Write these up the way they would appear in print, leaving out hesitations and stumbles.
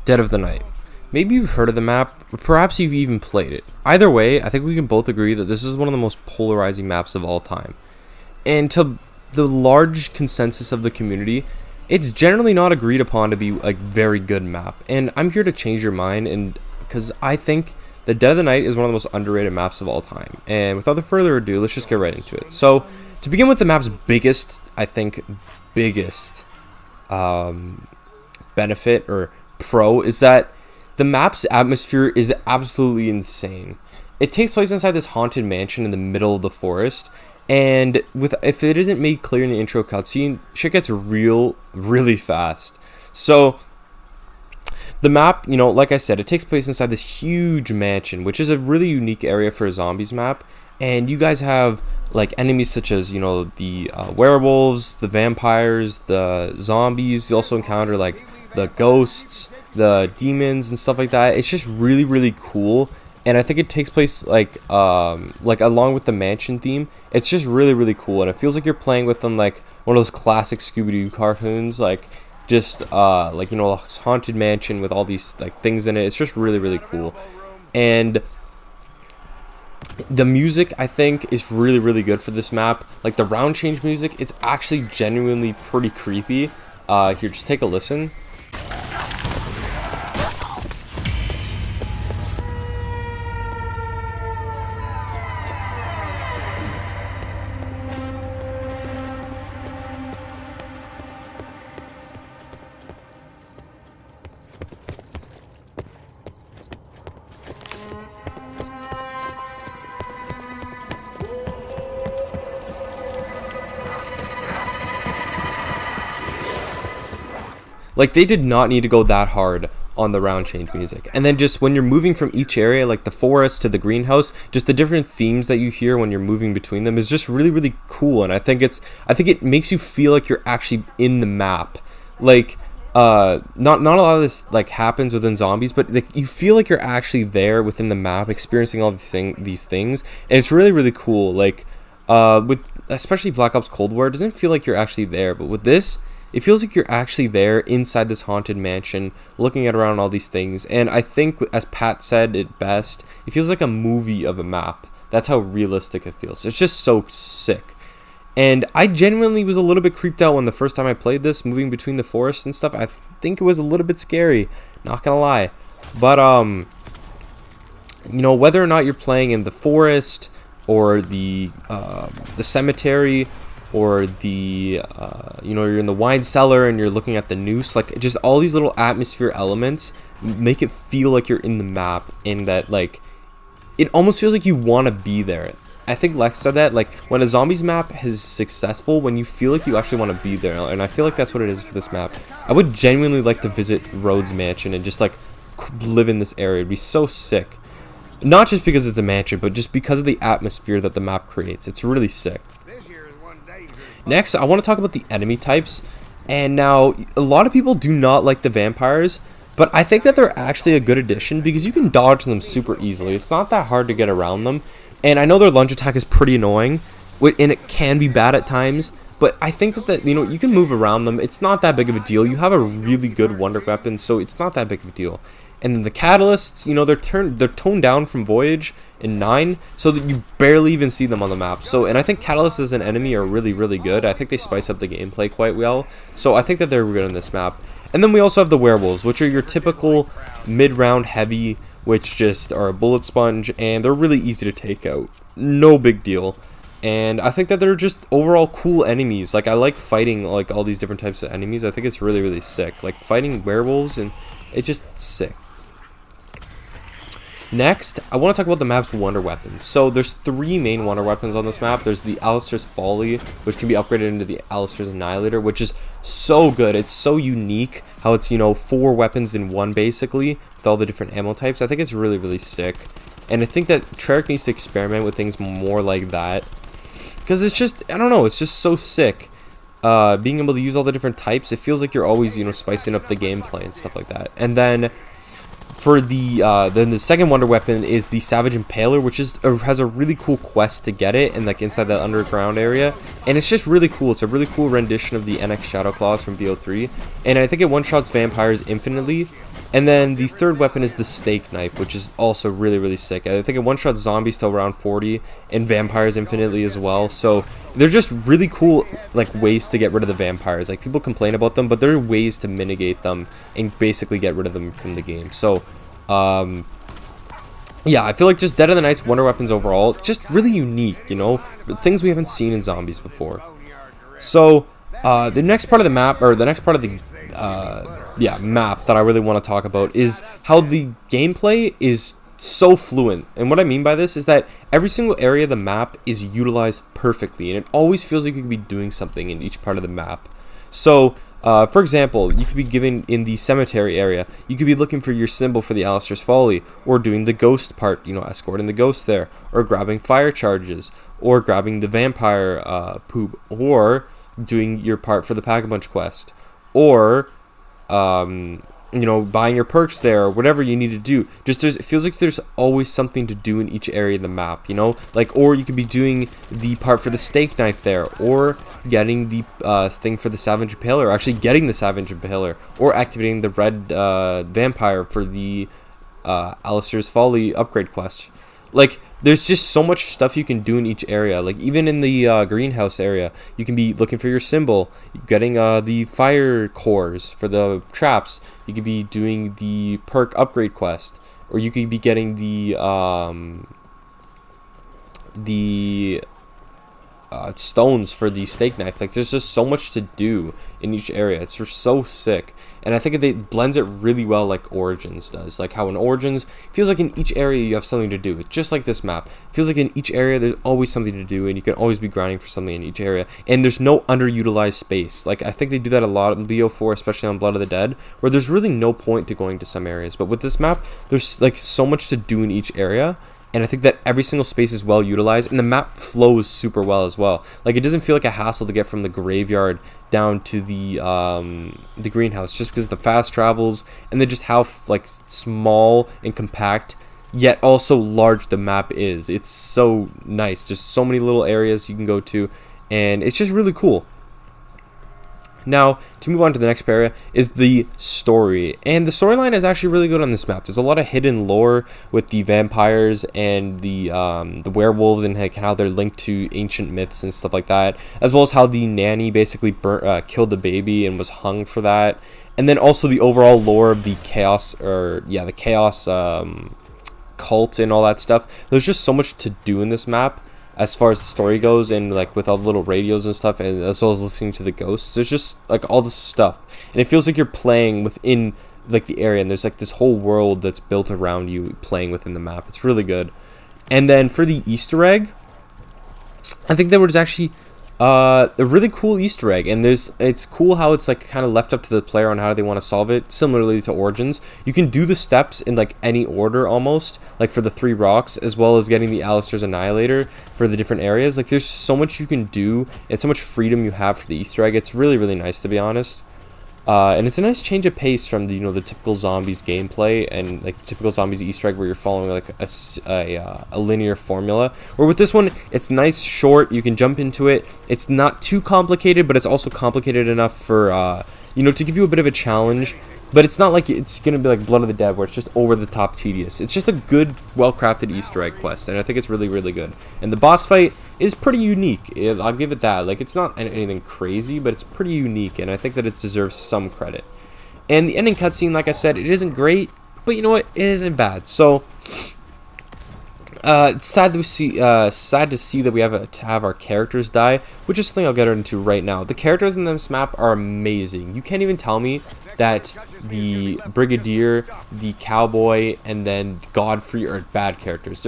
Dead of the Night. Maybe you've heard of the map, or perhaps you've even played it. Either way, I think we can both agree that this is one of the most polarizing maps of all time. And to the large consensus of the community, it's generally not agreed upon to be a very good map. And I'm here to change your mind, and because I think the Dead of the Night is one of the most underrated maps of all time. And without further ado, let's just get right into it. So, to begin with, the map's biggest benefit or pro is that the map's atmosphere is absolutely insane. It takes place inside this haunted mansion in the middle of the forest, and if it isn't made clear in the intro cutscene, shit gets really fast. So the map, like I said, it takes place inside this huge mansion, which is a really unique area for a zombies map. And you guys have like enemies such as the werewolves, the vampires, the zombies. You also encounter like the ghosts, the demons, and stuff like that. It's just really cool. And I think it takes place like along with the mansion theme. It's just really cool, and it feels like you're playing with them like one of those classic Scooby-Doo cartoons, like just a haunted mansion with all these like things in it. It's just really cool. And the music, I think, is really good for this map. Like the round change music, it's actually genuinely pretty creepy. Here, just take a listen. Like, they did not need to go that hard on the round change music. And then just when you're moving from each area, like the forest to the greenhouse, just the different themes that you hear when you're moving between them is just really cool. And I think it makes you feel like you're actually in the map. Like not a lot of this like happens within zombies, but like you feel like you're actually there within the map, experiencing all these things, and it's really cool. Like with especially Black Ops Cold War, it doesn't feel like you're actually there, but with this, it feels like you're actually there inside this haunted mansion, looking at around all these things. And I think, as Pat said it best, it feels like a movie of a map. That's how realistic it feels. It's just so sick. And I genuinely was a little bit creeped out when the first time I played this, moving between the forest and stuff. I think it was a little bit scary, not gonna lie. But whether or not you're playing in the forest or the cemetery, or you're in the wine cellar and you're looking at the noose, like just all these little atmosphere elements make it feel like you're in the map, and that like it almost feels like you want to be there. I think Lex said that, like, when a zombies map is successful, when you feel like you actually want to be there, and I feel like that's what it is for this map. I would genuinely like to visit Rhodes Mansion and just like live in this area. It'd be so sick, not just because it's a mansion, but just because of the atmosphere that the map creates. It's really sick. Next, I want to talk about the enemy types. And now, a lot of people do not like the vampires, but I think that they're actually a good addition because you can dodge them super easily. It's not that hard to get around them. And I know their lunge attack is pretty annoying, and it can be bad at times, but I think that you can move around them. It's not that big of a deal. You have a really good wonder weapon, so it's not that big of a deal. And then the catalysts, they're toned down from Voyage in 9, so that you barely even see them on the map. So, and I think catalysts as an enemy are really good. I think they spice up the gameplay quite well. So I think that they're good on this map. And then we also have the werewolves, which are your typical mid-round heavy, which just are a bullet sponge, and they're really easy to take out. No big deal. And I think that they're just overall cool enemies. Like, I like fighting like all these different types of enemies. I think it's really sick. Like fighting werewolves, and it's just sick. Next, I want to talk about the map's wonder weapons. So there's 3 main wonder weapons on this map. There's the Alistair's Folly, which can be upgraded into the Alistair's Annihilator, which is so good. It's so unique how it's 4 weapons in one, basically, with all the different ammo types. I think it's really sick. And I think that Treyarch needs to experiment with things more like that, because it's just, I don't know, it's just so sick. Being able to use all the different types, it feels like you're always, spicing up the gameplay and stuff like that. And then for the then the second wonder weapon is the Savage Impaler, which has a really cool quest to get it, and like inside that underground area, and it's just really cool. It's a really cool rendition of the NX Shadow Claws from BO3, and I think it one-shots vampires infinitely. And then the third weapon is the Steak Knife, which is also really, really sick. I think it one-shots zombies till around 40, and vampires infinitely as well. So they're just really cool, like, ways to get rid of the vampires. Like, people complain about them, but there are ways to mitigate them and basically get rid of them from the game. So, yeah, I feel like just Dead of the Night's wonder weapons overall, just really unique, you know? Things we haven't seen in zombies before. So, the next part of the map, or the next part of the map that I really want to talk about is how the gameplay is so fluent. And what I mean by this is that every single area of the map is utilized perfectly, and it always feels like you could be doing something in each part of the map. So, for example, you could be given in the cemetery area, you could be looking for your symbol for the Alistair's Folly, or doing the ghost part, you know, escorting the ghost there, or grabbing fire charges, or grabbing the vampire poop, or doing your part for the Pack-a-Punch quest, or you know, buying your perks there, or whatever you need to do. Just it feels like there's always something to do in each area of the map, you know, like, or you could be doing the part for the Steak Knife there, or getting the thing for the Savage Impaler, or actually getting the Savage Impaler, or activating the red vampire for the Alistair's Folly upgrade quest. Like, there's just so much stuff you can do in each area. Like, even in the greenhouse area, you can be looking for your symbol, getting the fire cores for the traps. You could be doing the perk upgrade quest, or you could be getting the stones for the Steak Knife. Like, there's just so much to do in each area. It's just so sick, and I think it blends it really well, like Origins does. Like how in Origins, it feels like in each area you have something to do. It's just like this map. It feels like in each area there's always something to do, and you can always be grinding for something in each area, and there's no underutilized space. Like, I think they do that a lot in BO4, especially on Blood of the Dead, where there's really no point to going to some areas, but with this map there's like so much to do in each area. And I think that every single space is well utilized, and the map flows super well as well. Like, it doesn't feel like a hassle to get from the graveyard down to the greenhouse, just because of the fast travels, and then just how like small and compact, yet also large the map is. It's so nice. Just so many little areas you can go to, and it's just really cool. Now, to move on to the next area is the story, and the storyline is actually really good on this map. There's a lot of hidden lore with the vampires and the werewolves, and how they're linked to ancient myths and stuff like that, as well as how the nanny basically killed the baby and was hung for that, and then also the overall lore of the chaos, the chaos cult and all that stuff. There's just so much to do in this map as far as the story goes, and like with all the little radios and stuff, and as well as listening to the ghosts. There's just like all this stuff, and it feels like you're playing within like the area, and there's like this whole world that's built around you playing within the map. It's really good. And then for the Easter egg, I think there was actually a really cool Easter egg, and it's cool how it's like kind of left up to the player on how they want to solve it, similarly to Origins. You can do the steps in like any order almost, like for the 3 rocks, as well as getting the Alistair's Annihilator for the different areas. Like, there's so much you can do and so much freedom you have for the Easter egg. It's really, really nice, to be honest. And it's a nice change of pace from the, the typical zombies gameplay and like the typical zombies Easter egg where you're following like a linear formula. Where with this one, it's nice, short, you can jump into it. It's not too complicated, but it's also complicated enough for to give you a bit of a challenge. But it's not like it's going to be like Blood of the Dead, where it's just over the top tedious. It's just a good, well-crafted Easter egg quest, and I think it's really, really good. And the boss fight is pretty unique. I'll give it that. Like, it's not anything crazy, but it's pretty unique, and I think that it deserves some credit. And the ending cutscene, like I said, it isn't great, but you know what? It isn't bad. So, it's sad to see that we have to have our characters die, which is something I'll get into right now. The characters in this map are amazing. You can't even tell me that the Brigadier, the Cowboy, and then Godfrey are bad characters.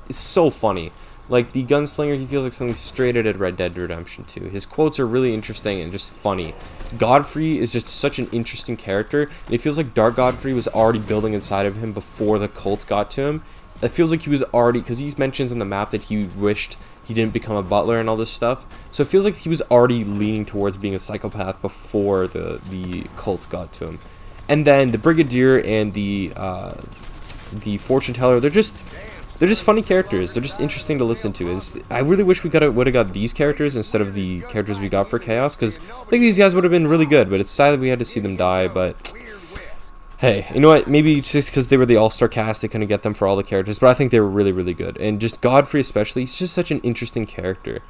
It's so funny. Like, the Gunslinger, he feels like something straight out of Red Dead Redemption 2. His quotes are really interesting and just funny. Godfrey is just such an interesting character, and it feels like Dark Godfrey was already building inside of him before the cult got to him. It feels like he was already, because he mentions on the map that he wished he didn't become a butler and all this stuff. So it feels like he was already leaning towards being a psychopath before the cult got to him. And then the Brigadier and the Fortune Teller, they're just funny characters. They're just interesting to listen to. I really wish we would have got these characters instead of the characters we got for Chaos, because I think these guys would have been really good, but it's sad that we had to see them die. But hey, you know what? Maybe just because they were the all-star cast, they couldn't get them for all the characters, but I think they were really, really good. And just Godfrey especially, he's just such an interesting character.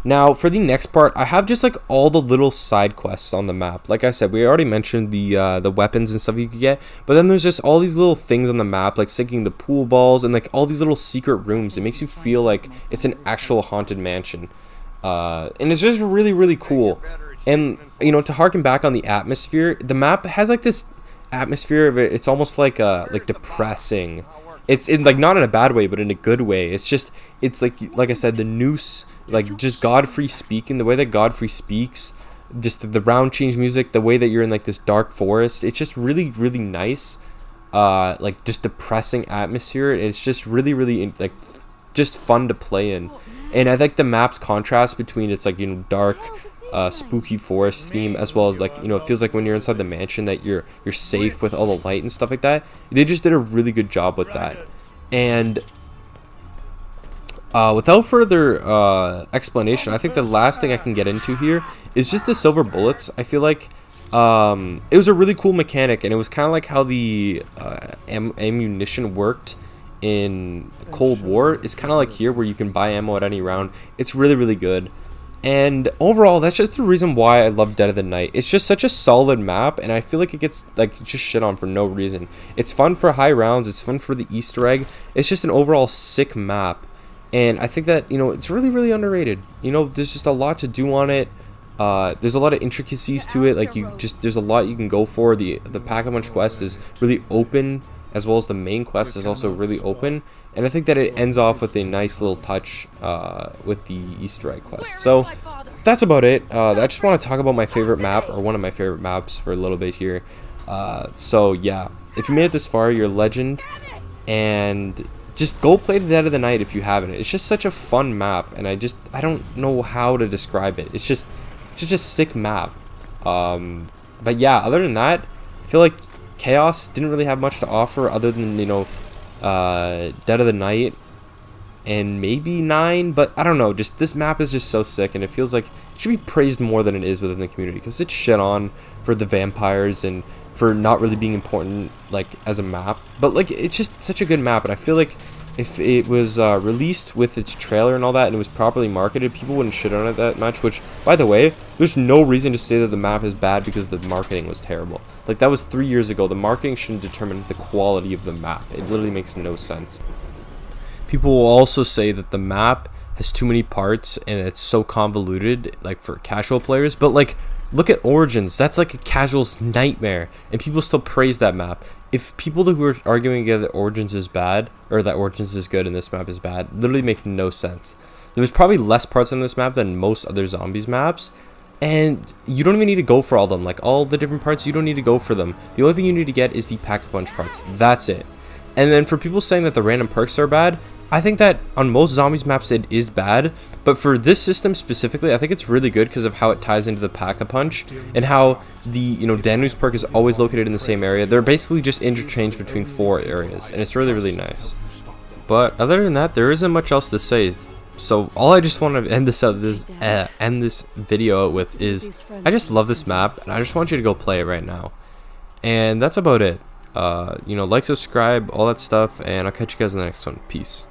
Now, for the next part, I have just like all the little side quests on the map. Like I said, we already mentioned the weapons and stuff you could get, but then there's just all these little things on the map, like sinking the pool balls and like all these little secret rooms. It makes you feel like it's an actual haunted mansion, and it's just really, really cool. And you know, to harken back on the atmosphere, the map has like this atmosphere of it. It's almost like depressing. It's in like not in a bad way, but in a good way. It's like I said, the noose, like just Godfrey speaking, the way that Godfrey speaks, just the round change music, the way that you're in like this dark forest. It's just really, really nice, like just depressing atmosphere. It's just really, really like just fun to play in. And I like the map's contrast between its like, you know, dark, spooky forest theme, as well as like, you know, it feels like when you're inside the mansion that you're safe with all the light and stuff like that. They just did a really good job with that. And without further explanation, I think the last thing I can get into here is just the silver bullets. I feel like it was a really cool mechanic, and it was kind of like how the ammunition worked in Cold War. It's kind of like here, where you can buy ammo at any round. It's really, really good. And overall, that's just the reason why I love Dead of the Night. It's just such a solid map, and I feel like it gets like just shit on for no reason. It's fun for high rounds, it's fun for the Easter egg. It's just an overall sick map, and I think that, you know, it's really, really underrated. You know, there's just a lot to do on it. There's a lot of intricacies to it. Like there's a lot you can go for. The Pack-a-Punch quest is really open, as well as the main quest is also really open. And I think that it ends off with a nice little touch with the Easter egg quest. So that's about it. I just want to talk about my favorite map, or one of my favorite maps, for a little bit here. So yeah, if you made it this far, you're a legend. And just go play the Dead of the Night if you haven't. It's just such a fun map, and I don't know how to describe it. It's such a sick map. But yeah, other than that, I feel like Chaos didn't really have much to offer other than, you know, Dead of the Night and maybe 9, but I don't know, just this map is just so sick, and it feels like it should be praised more than it is within the community, because it's shit on for the vampires and for not really being important like as a map. But like, it's just such a good map, and I feel like if it was released with its trailer and all that, and it was properly marketed, people wouldn't shit on it that much. Which, by the way, there's no reason to say that the map is bad because the marketing was terrible. Like, that was 3 years ago. The marketing shouldn't determine the quality of the map. It literally makes no sense. People will also say that the map has too many parts and it's so convoluted, like for casual players. But like, look at Origins. That's like a casual's nightmare, and people still praise that map. If people who are arguing again that Origins is bad, or that Origins is good and this map is bad, literally make no sense. There's probably less parts on this map than most other zombies maps, and you don't even need to go for all of them. Like, all the different parts, you don't need to go for them. The only thing you need to get is the Pack-a-Punch parts. That's it. And then for people saying that the random perks are bad, I think that on most zombies maps it is bad, but for this system specifically, I think it's really good because of how it ties into the Pack-a-Punch, and how the, you know, Danu's perk is always located in the same area. They're basically just interchanged between 4 areas, and it's really, really nice. But other than that, there isn't much else to say. So all I just want to end this video out with is, I just love this map, and I just want you to go play it right now. And that's about it. You know, like, subscribe, all that stuff, and I'll catch you guys in the next one. Peace.